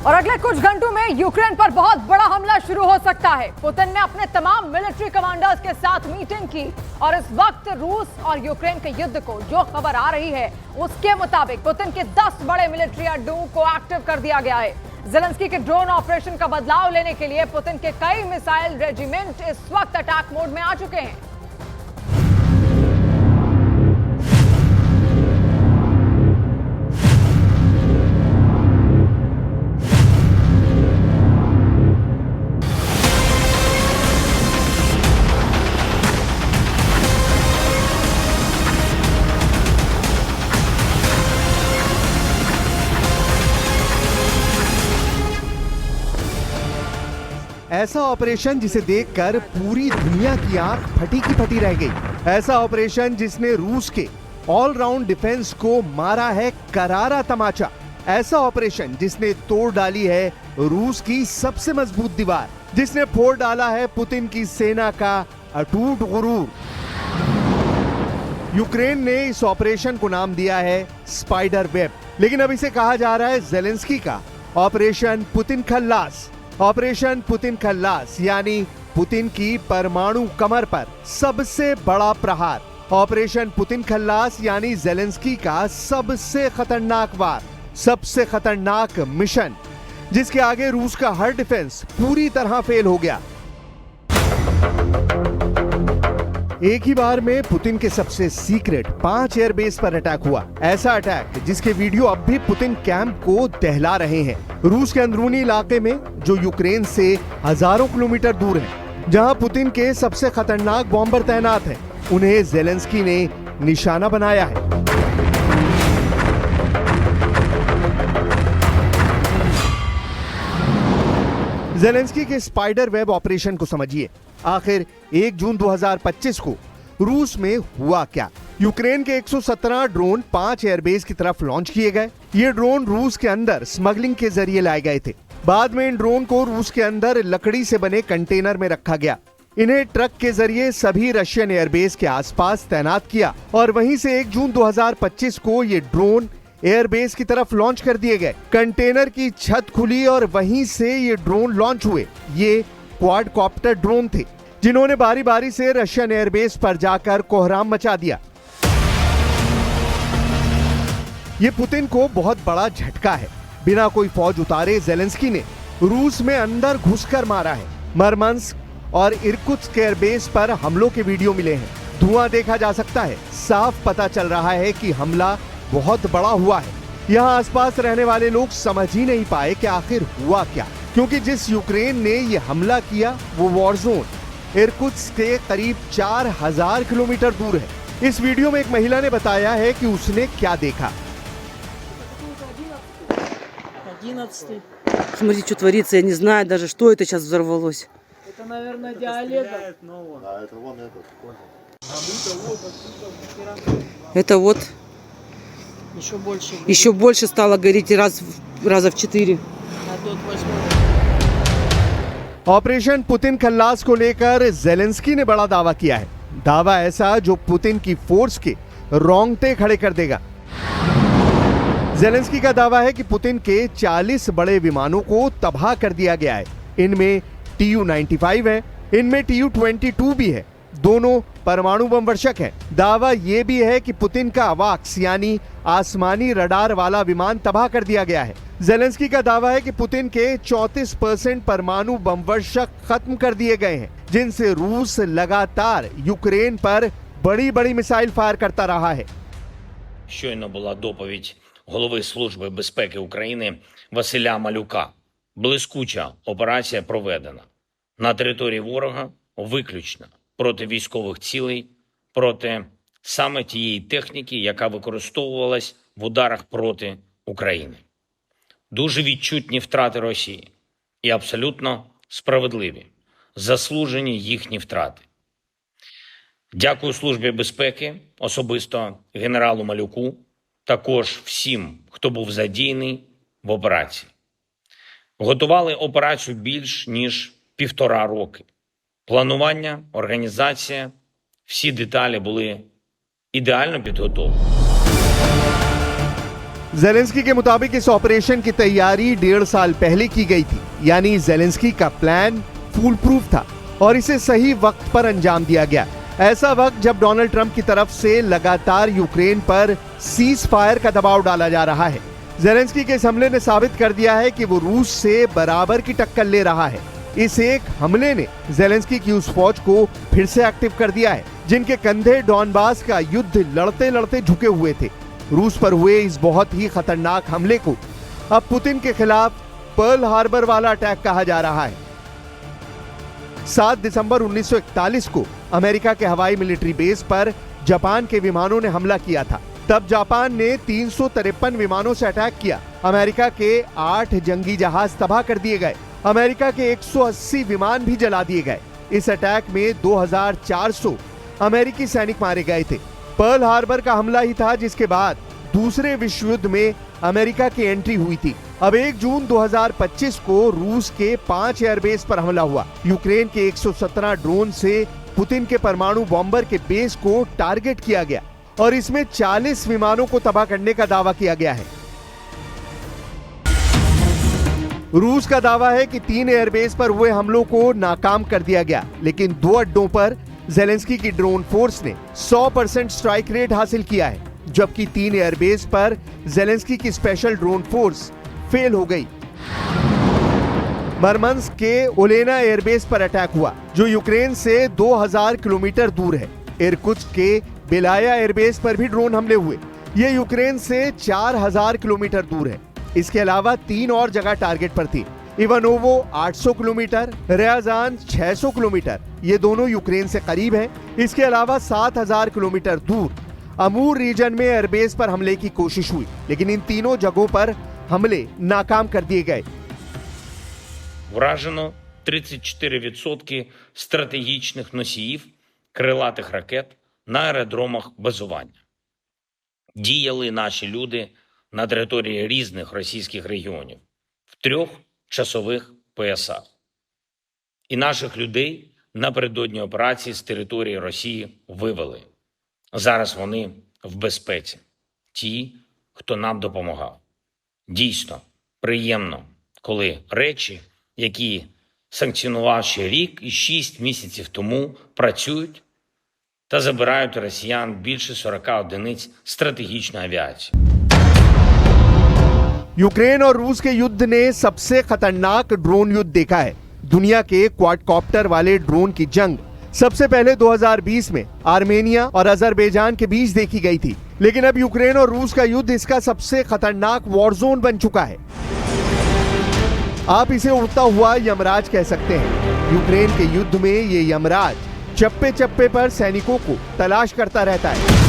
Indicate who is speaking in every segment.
Speaker 1: और अगले कुछ घंटों में यूक्रेन पर बहुत बड़ा हमला शुरू हो सकता है। पुतिन ने अपने तमाम मिलिट्री कमांडर्स के साथ मीटिंग की और इस वक्त रूस और यूक्रेन के युद्ध को जो खबर आ रही है उसके मुताबिक पुतिन के 10 बड़े मिलिट्री अड्डों को एक्टिव कर दिया गया है। जेलेंस्की के ड्रोन ऑपरेशन का बदलाव लेने के लिए पुतिन के कई मिसाइल रेजिमेंट इस वक्त अटैक मोड में आ चुके हैं।
Speaker 2: ऐसा ऑपरेशन जिसे देखकर पूरी दुनिया की आंख फटी की फटी रह गई। ऐसा ऑपरेशन जिसने रूस के ऑलराउंड डिफेंस को मारा है करारा तमाचा। ऐसा ऑपरेशन जिसने तोड़ डाली है रूस की सबसे मजबूत दीवार, जिसने फोड़ डाला है पुतिन की सेना का अटूट गुरूर। यूक्रेन ने इस ऑपरेशन को नाम दिया है स्पाइडर वेब, लेकिन अब इसे कहा जा रहा है जेलेंस्की का ऑपरेशन पुतिन खल्लास। ऑपरेशन पुतिन खल्लास यानी पुतिन की परमाणु कमर पर सबसे बड़ा प्रहार। ऑपरेशन पुतिन खल्लास यानी जेलेंस्की का सबसे खतरनाक वार, सबसे खतरनाक मिशन, जिसके आगे रूस का हर डिफेंस पूरी तरह फेल हो गया। एक ही बार में पुतिन के सबसे सीक्रेट 5 एयरबेस पर अटैक हुआ। ऐसा अटैक जिसके वीडियो अब भी पुतिन कैंप को दहला रहे हैं। रूस के अंदरूनी इलाके में जो यूक्रेन से हजारों किलोमीटर दूर है, जहां पुतिन के सबसे खतरनाक बॉम्बर तैनात हैं, उन्हें जेलेंस्की ने निशाना बनाया है। जेलेंस्की के स्पाइडर वेब ऑपरेशन को समझिए। आखिर 1 जून 2025 को रूस में हुआ क्या? यूक्रेन के 117 ड्रोन 5 एयरबेस की तरफ लॉन्च किए गए। ये ड्रोन रूस के अंदर स्मगलिंग के जरिए लाए गए थे। बाद में इन ड्रोन को रूस के अंदर लकड़ी से बने कंटेनर में रखा गया। इन्हें ट्रक के जरिए सभी रशियन एयरबेस के आसपास तैनात किया और वहीं से 1 जून 2025 को ये ड्रोन एयरबेस की तरफ लॉन्च कर दिए गए। कंटेनर की छत खुली और वहीं से ये ड्रोन लॉन्च हुए। ये क्वाडकॉप्टर ड्रोन थे जिन्होंने बारी बारी से रशियन एयरबेस पर जाकर कोहराम मचा दिया। ये पुतिन को बहुत बड़ा झटका है। बिना कोई फौज उतारे जेलेंस्की ने रूस में अंदर घुसकर मारा है। मरमंस्क और इर्कुत्स्क एयरबेस पर हमलों के वीडियो मिले हैं। धुआं देखा जा सकता है। साफ पता चल रहा है कि हमला बहुत बड़ा हुआ है। यहाँ आसपास रहने वाले लोग समझ ही नहीं पाए कि आखिर हुआ क्या, क्योंकि जिस यूक्रेन ने ये हमला किया वो वॉर जोन इर्कुत्स्क के करीब 4000 किलोमीटर दूर है। इस वीडियो में एक महिला ने बताया है कि उसने क्या देखा।
Speaker 3: Смотри, что творится, я не знаю даже, что это сейчас взорвалось.
Speaker 4: Это, наверное, диалект.
Speaker 5: Да, это вон этот.
Speaker 3: Это вот
Speaker 4: Еще больше.
Speaker 3: еще больше стало гореть раза в 4.
Speaker 4: А тут 8.
Speaker 2: ऑपरेशन पुतिन खल्लास को लेकर जेलेंस्की ने बड़ा दावा किया है। दावा ऐसा जो पुतिन की फोर्स के रोंगटे खड़े कर देगा। जेलेंस्की का दावा है कि पुतिन के 40 बड़े विमानों को तबाह कर दिया गया है। इनमें Tu-95 है, इनमें Tu-22 भी है। दोनों परमाणु बम वर्षक हैं। दावा यह भी है कि पुतिन का अवाक्स यानी आसमानी रडार वाला विमान तबाह कर दिया गया है। जेलेंस्की का दावा है कि पुतिन के 34% परमाणु बम वर्षक खत्म कर दिए गए हैं, जिनसे रूस लगातार यूक्रेन पर बड़ी बड़ी मिसाइल फायर करता रहा है।
Speaker 6: Щойно була доповідь голови Служби безпеки України Василя Малюка. Блискуча операція проведена на території ворога виключно проти військових цілей, проти саме тієї техніки, яка використовувалась в ударах проти України. Дуже відчутні втрати Росії і абсолютно справедливі, заслужені їхні втрати. Дякую Службі безпеки, особисто генералу Малюку, також всім, хто був задіяний в операції. Готували операцію більш ніж 1,5 роки. Планування, організація, всі деталі були ідеально підготовлені.
Speaker 2: जेलेंस्की के मुताबिक इस ऑपरेशन की तैयारी 1.5 साल पहले की गई थी, यानी जेलेंस्की का प्लान फूल प्रूफ था और इसे सही वक्त पर अंजाम दिया गया। ऐसा वक्त जब डोनाल्ड ट्रंप की तरफ से लगातार यूक्रेन पर सीज फायर का दबाव डाला जा रहा है। जेलेंस्की के इस हमले ने साबित कर दिया है कि वो रूस से बराबर की टक्कर ले रहा है। इस एक हमले ने जेलेंस्की की उस फौज को फिर से एक्टिव कर दिया है जिनके कंधे डॉनबास का युद्ध लड़ते लड़ते झुके हुए थे। रूस पर हुए इस बहुत ही खतरनाक हमले को अब पुतिन के खिलाफ पर्ल हार्बर वाला अटैक कहा जा रहा है। 7 दिसंबर 1941 को अमेरिका के हवाई मिलिट्री बेस पर जापान के विमानों ने हमला किया था। तब जापान ने 353 विमानों से अटैक किया। अमेरिका के 8 जंगी जहाज तबाह कर दिए गए। अमेरिका के 180 विमान भी जला दिए गए। इस अटैक में 2400 अमेरिकी सैनिक मारे गए थे। पर्ल हार्बर का हमला ही था जिसके बाद दूसरे विश्व युद्ध में अमेरिका की एंट्री हुई थी। अब 1 जून 2025 को रूस के 5 एयरबेस पर हमला हुआ। यूक्रेन के 117 ड्रोन से पुतिन के परमाणु बॉम्बर के बेस को टारगेट किया गया और इसमें 40 विमानों को तबाह करने का दावा किया गया है। रूस का दावा है कि 3 एयरबेस पर हुए हमलों को नाकाम कर दिया गया, लेकिन 2 अड्डों पर जेलेंस्की की ड्रोन फोर्स ने 100% स्ट्राइक रेट हासिल किया है, जबकि 3 एयरबेस पर जेलेंस्की की स्पेशल ड्रोन फोर्स फेल हो गई। मरमंस्क के ओलेना एयरबेस पर अटैक हुआ जो यूक्रेन से 2000 किलोमीटर दूर है। इरकुत्स्क के बेलाया एयरबेस पर भी ड्रोन हमले हुए। ये यूक्रेन से 4000 किलोमीटर दूर है। इसके अलावा 3 और जगह टारगेट पर थी। इवानोवो 800 किलोमीटर, रियाजान 600 किलोमीटर, ये दोनों यूक्रेन से करीब हैं। इसके अलावा 7000 किलोमीटर दूर अमूर रीजन में एयरबेस पर हमले की कोशिश हुई, लेकिन इन तीनों जगहों पर हमले नाकाम कर दिए गए।
Speaker 6: Вражено 34% стратегічних носіїв крилатих ракет на аеродромах базування. Діяли наші люди на території різних російських регіонів в 3 часових поясах. І наших людей напередодні операції з території Росії вивели. Зараз вони в безпеці. Ті, хто нам допомагав. Дійсно, приємно, коли речі, які санкціонував ще рік і 6 місяців тому, працюють та забирають у росіян більше 40 одиниць стратегічної авіації.
Speaker 2: यूक्रेन और रूस के युद्ध ने सबसे खतरनाक ड्रोन युद्ध देखा है। दुनिया के क्वाडकॉप्टर वाले ड्रोन की जंग सबसे पहले 2020 में आर्मेनिया और अजरबैजान के बीच देखी गई थी, लेकिन अब यूक्रेन और रूस का युद्ध इसका सबसे खतरनाक वॉर जोन बन चुका है। आप इसे उड़ता हुआ यमराज कह सकते हैं। यूक्रेन के युद्ध में ये यमराज चप्पे चप्पे पर सैनिकों को तलाश करता रहता है।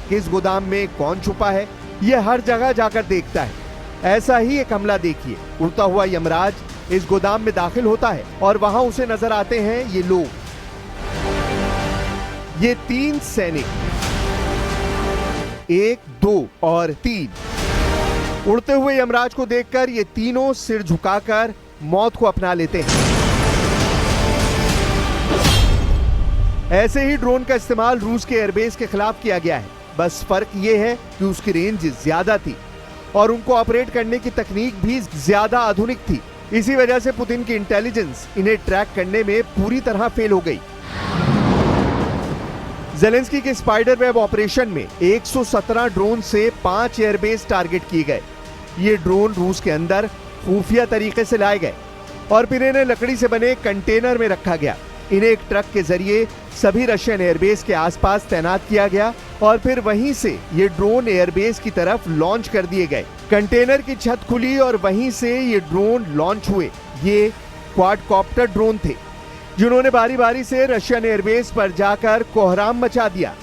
Speaker 2: किस गोदाम में कौन छुपा है, ये हर जगह जाकर देखता है। ऐसा ही एक हमला देखिए। उड़ता हुआ यमराज इस गोदाम में दाखिल होता है और वहां उसे नजर आते हैं ये लोग, ये 3 सैनिक, 1, 2 और 3। उड़ते हुए यमराज को देखकर ये तीनों सिर झुकाकर मौत को अपना लेते हैं। ऐसे ही ड्रोन का इस्तेमाल रूस के एयरबेस के खिलाफ किया गया है। बस फर्क ये है कि उसकी रेंज ज्यादा थी और उनको ऑपरेट करने की तकनीक भी ज्यादा आधुनिक थी। इसी वजह से पुतिन की इंटेलिजेंस इन्हें ट्रैक करने में पूरी तरह फेल हो गई। जेलेंस्की के स्पाइडर वेब ऑपरेशन में 117 ड्रोन से 5 एयरबेस टारगेट किए गए। ये ड्रोन रूस के अंदर खुफिया तरीके से लाए गए और फिर इन्हें लकड़ी से बने कंटेनर में रखा गया। इन्हें एक ट्रक के जरिए सभी रशियन एयरबेस के आसपास तैनात किया गया और फिर वहीं से ये ड्रोन एयरबेस की तरफ लॉन्च कर दिए गए। कंटेनर की छत खुली और वहीं से ये ड्रोन लॉन्च हुए। ये क्वाडकॉप्टर ड्रोन थे जिन्होंने बारी बारी से रशियन एयरबेस पर जाकर कोहराम मचा दिया।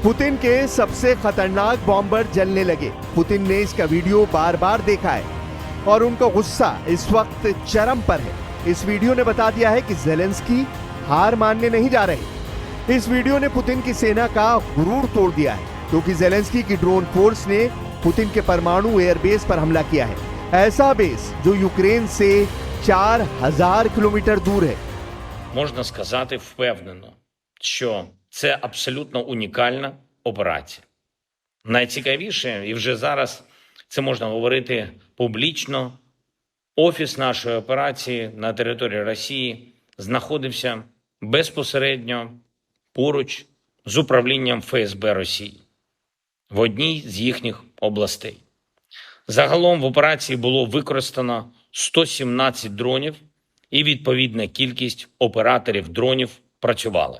Speaker 2: पुतिन के सबसे खतरनाक बॉम्बर जलने लगे। पुतिन ने इसका वीडियो बार बार देखा है और उनका गुस्सा इस वक्त चरम पर है। इस वीडियो ने बता दिया है कि जेलेंस्की हार मानने नहीं जा रहे। इस वीडियो ने पुतिन की सेना का गुरूर तोड़ दिया है क्योंकि जेलेंस्की की ड्रोन फोर्स ने पुतिन के परमाणु एयरबेस पर हमला किया है। ऐसा बेस जो यूक्रेन से 4000 किलोमीटर दूर है।
Speaker 6: Можна сказати впевнено, що Це абсолютно унікальна операція. Найцікавіше, і вже зараз це можна говорити публічно, офіс нашої операції на території Росії знаходився безпосередньо поруч з управлінням ФСБ Росії в одній з їхніх областей. Загалом в операції було використано 117 дронів і відповідна кількість операторів дронів працювали.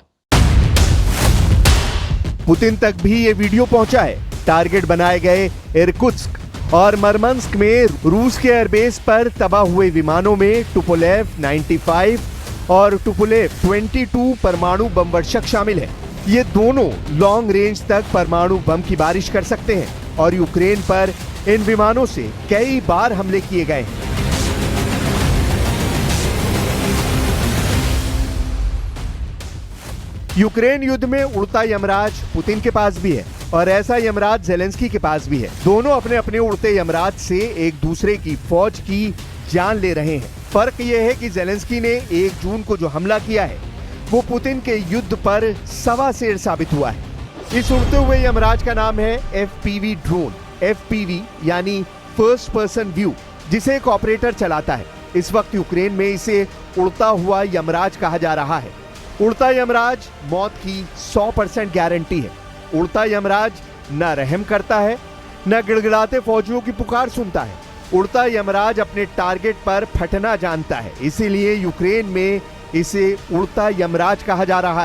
Speaker 2: पुतिन तक भी ये वीडियो पहुंचा है। टारगेट बनाए गए इरकुत्स्क और मरमंस्क में रूस के एयरबेस पर तबाह हुए विमानों में टुपोलेव 95 और टुपोलेव 22 परमाणु बम वर्षक शामिल है। ये दोनों लॉन्ग रेंज तक परमाणु बम की बारिश कर सकते हैं और यूक्रेन पर इन विमानों से कई बार हमले किए गए हैं। यूक्रेन युद्ध में उड़ता यमराज पुतिन के पास भी है और ऐसा यमराज जेलेंस्की के पास भी है। दोनों अपने अपने उड़ते यमराज से एक दूसरे की फौज की जान ले रहे हैं। फर्क यह है कि जेलेंस्की ने 1 जून को जो हमला किया है वो पुतिन के युद्ध पर सवा सेर साबित हुआ है। इस उड़ते हुए यमराज का नाम है FPV ड्रोन। FPV यानी फर्स्ट पर्सन व्यू, जिसे एक ऑपरेटर चलाता है। इस वक्त यूक्रेन में इसे उड़ता हुआ यमराज कहा जा रहा है। उड़ता यमराज मौत की 100% गारंटी है। उड़ता यमराज न रहम करता है, न गिड़गिड़ाते फौजियों की पुकार सुनता है। उड़ता यमराज अपने टारगेट पर फटना जानता है, इसीलिए यूक्रेन में इसे उड़ता यमराज कहा जा रहा है।